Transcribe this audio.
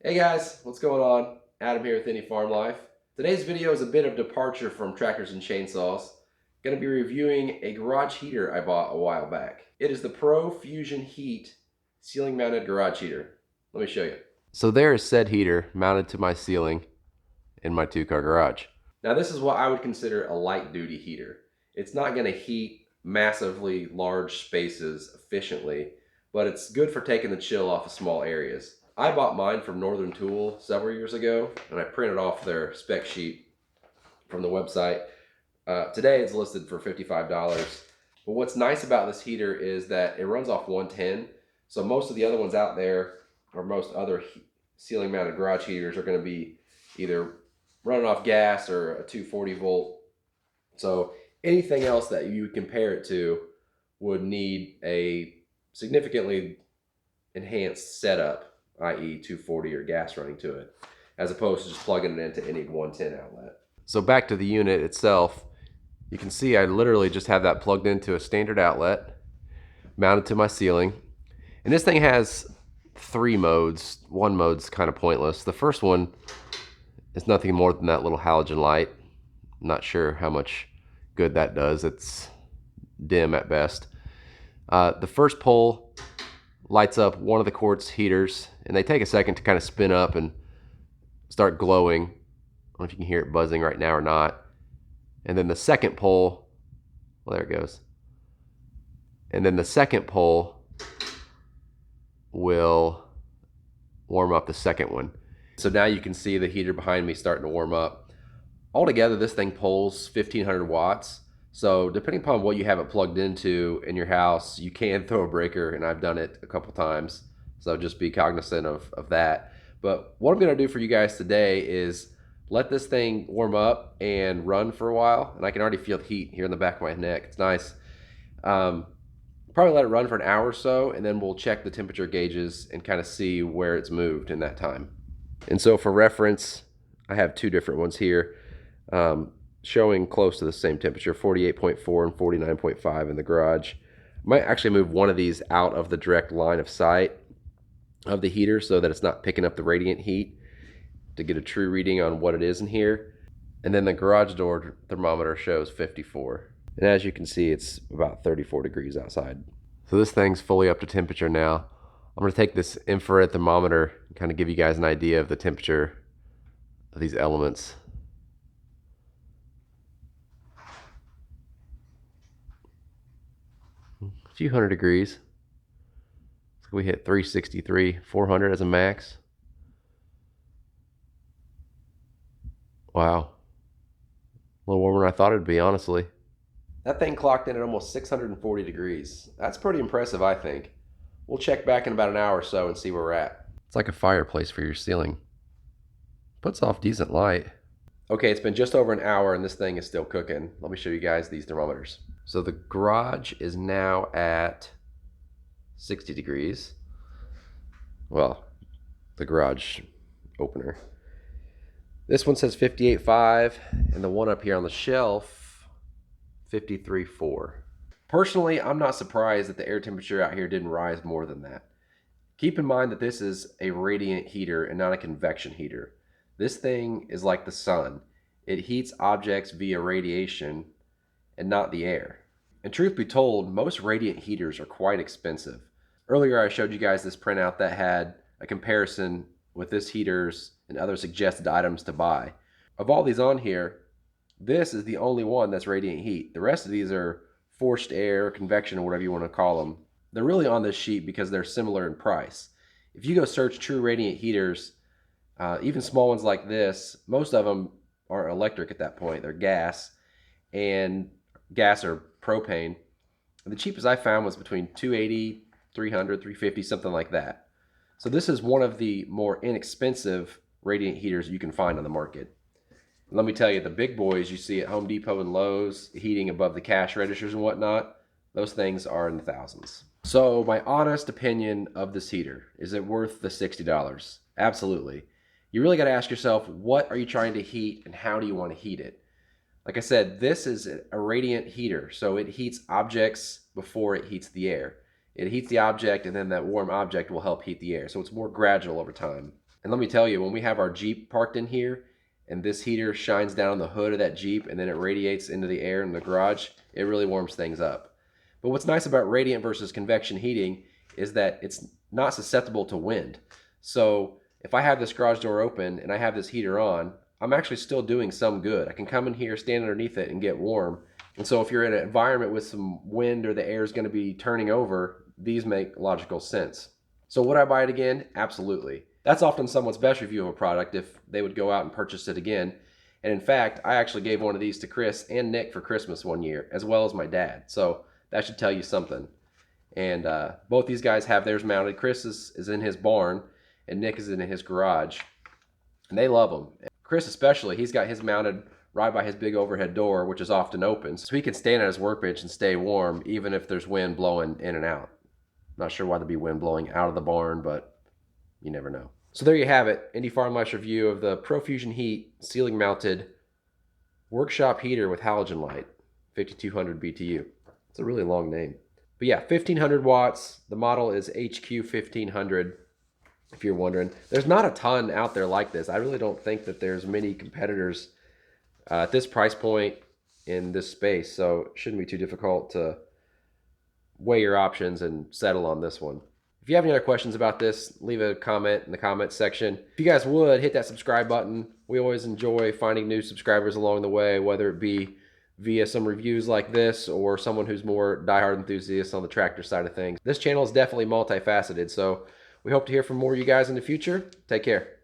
Hey guys, what's going on? Adam here with Any Farm Life. Today's video is a bit of departure from tractors and chainsaws. Going to be reviewing a garage heater I bought a while back. It is the ProFusion Heat ceiling mounted garage heater. Let me show you. So there is said heater mounted to my ceiling in my two-car garage. Now this is what I would consider a light duty heater. It's not going to heat massively large spaces efficiently, but it's good for taking the chill off of small areas. I bought mine from Northern Tool several years ago, and I printed off their spec sheet from the website. Today it's listed for $55. But what's nice about this heater is that it runs off 110. So most of the other ones out there, or most other ceiling mounted garage heaters, are going to be either running off gas or a 240 volt. So anything else that you would compare it to would need a significantly enhanced setup, i.e. 240 or gas running to it, as opposed to just plugging it into any 110 outlet. So back to the unit itself, you can see I literally just have that plugged into a standard outlet, mounted to my ceiling. And this thing has 3 modes. One mode's kind of pointless. The first one is nothing more than that little halogen light. I'm not sure how much good that does. It's dim at best. The first pole lights up one of the quartz heaters, and they take a second to kind of spin up and start glowing. I don't know if you can hear it buzzing right now or not. And then the second pole, well, there it goes. And then the second pole will warm up the second one. So now you can see the heater behind me starting to warm up. Altogether, this thing pulls 1500 watts. So depending upon what you have it plugged into in your house, you can throw a breaker, and I've done it a couple times. So just be cognizant of that. But what I'm gonna do for you guys today is let this thing warm up and run for a while. And I can already feel the heat here in the back of my neck. It's nice. Probably let it run for an hour or so, and then we'll check the temperature gauges and kind of see where it's moved in that time. And so for reference, I have 2 different ones here showing close to the same temperature, 48.4 and 49.5 in the garage. I might actually move one of these out of the direct line of sight of the heater so that it's not picking up the radiant heat to get a true reading on what it is in here. And then the garage door thermometer shows 54. And as you can see, it's about 34 degrees outside. So this thing's fully up to temperature now. I'm gonna take this infrared thermometer and kind of give you guys an idea of the temperature of these elements. A few hundred degrees. So we hit 363, 400 as a max. Wow. A little warmer than I thought it'd be, honestly. That thing clocked in at almost 640 degrees. That's pretty impressive, I think. We'll check back in about an hour or so and see where we're at. It's like a fireplace for your ceiling. Puts off decent light. Okay, it's been just over an hour and this thing is still cooking. Let me show you guys these thermometers. So the garage is now at 60 degrees. Well, the garage opener. This one says 58.5, and the one up here on the shelf, 53.4. Personally, I'm not surprised that the air temperature out here didn't rise more than that. Keep in mind that this is a radiant heater and not a convection heater. This thing is like the sun. It heats objects via radiation and not the air. And truth be told, most radiant heaters are quite expensive. Earlier I showed you guys this printout that had a comparison with this heater's and other suggested items to buy. Of all these on here, this is the only one that's radiant heat. The rest of these are forced air, convection, or whatever you want to call them. They're really on this sheet because they're similar in price. If you go search true radiant heaters, even small ones like this, most of them aren't electric at that point. They're gas, and gas or propane. And the cheapest I found was between $280, $300, $350, something like that. So this is one of the more inexpensive radiant heaters you can find on the market. And let me tell you, the big boys you see at Home Depot and Lowe's, heating above the cash registers and whatnot, those things are in the thousands. So my honest opinion of this heater, is it worth the $60? Absolutely. You really got to ask yourself, what are you trying to heat and how do you want to heat it? Like I said, this is a radiant heater, so it heats objects before it heats the air. It heats the object, and then that warm object will help heat the air. So it's more gradual over time. And let me tell you, when we have our Jeep parked in here and this heater shines down on the hood of that Jeep and then it radiates into the air in the garage, it really warms things up. But what's nice about radiant versus convection heating is that it's not susceptible to wind. So if I have this garage door open and I have this heater on, I'm actually still doing some good. I can come in here, stand underneath it, and get warm. And so if you're in an environment with some wind or the air is going to be turning over, these make logical sense. So would I buy it again? Absolutely. That's often someone's best review of a product if they would go out and purchase it again. And in fact, I actually gave one of these to Chris and Nick for Christmas one year, as well as my dad. So that should tell you something. And both these guys have theirs mounted. Chris is in his barn, and Nick is in his garage. And they love them. Chris especially, he's got his mounted right by his big overhead door, which is often open. So he can stand at his workbench and stay warm, even if there's wind blowing in and out. Not sure why there'd be wind blowing out of the barn, but you never know. So there you have it, Indy Farm Life's review of the ProFusion Heat ceiling mounted workshop heater with halogen light, 5200 BTU. It's a really long name. But yeah, 1500 watts. The model is HQ 1500, if you're wondering. There's not a ton out there like this. I really don't think that there's many competitors at this price point in this space, so it shouldn't be too difficult to weigh your options and settle on this one. If you have any other questions about this, leave a comment in the comments section. If you guys would, hit that subscribe button. We always enjoy finding new subscribers along the way, whether it be via some reviews like this or someone who's more diehard enthusiast on the tractor side of things. This channel is definitely multifaceted, so we hope to hear from more of you guys in the future. Take care.